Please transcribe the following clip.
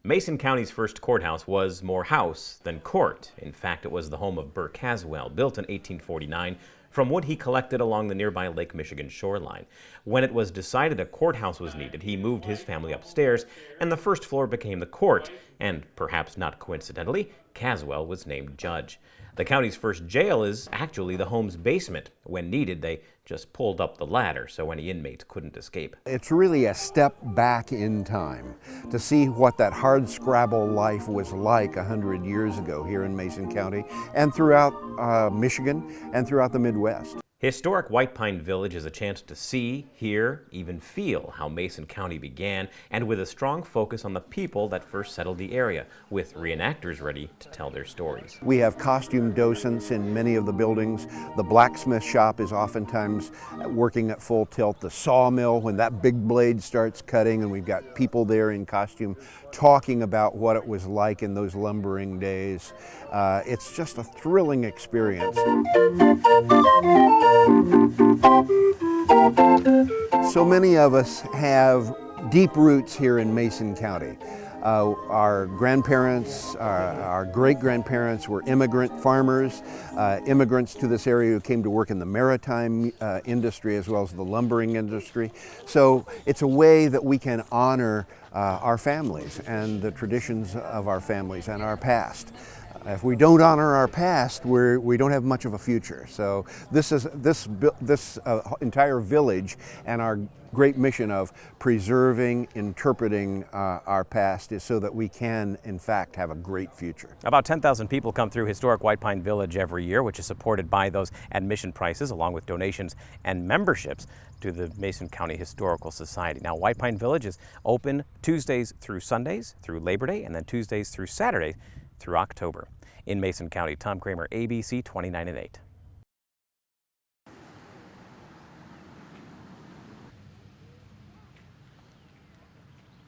Mason County's first courthouse was more house than court. In fact, it was the home of Burr Caswell, built in 1849 from wood he collected along the nearby Lake Michigan shoreline. When it was decided a courthouse was needed, he moved his family upstairs, and the first floor became the court, and perhaps not coincidentally, Caswell was named judge. The county's first jail is actually the home's basement. When needed, they just pulled up the ladder so any inmates couldn't escape. It's really a step back in time to see what that hardscrabble life was like 100 years ago here in Mason County and throughout Michigan and throughout the Midwest. Historic White Pine Village is a chance to see, hear, even feel how Mason County began, and with a strong focus on the people that first settled the area, with reenactors ready to tell their stories. We have costume docents in many of the buildings. The blacksmith shop is oftentimes working at full tilt. The sawmill, when that big blade starts cutting, and we've got people there in costume talking about what it was like in those lumbering days. It's just a thrilling experience. So many of us have deep roots here in Mason County. Our grandparents, our great-grandparents were immigrant farmers, immigrants to this area who came to work in the maritime industry as well as the lumbering industry. So it's a way that we can honor our families and the traditions of our families and our past. If we don't honor our past, we don't have much of a future. So this entire village and our great mission of preserving, interpreting our past is so that we can, in fact, have a great future. About 10,000 people come through historic White Pine Village every year, which is supported by those admission prices along with donations and memberships to the Mason County Historical Society. Now, White Pine Village is open Tuesdays through Sundays through Labor Day, and then Tuesdays through Saturdays through October. In Mason County, Tom Kramer, ABC 29 at 8.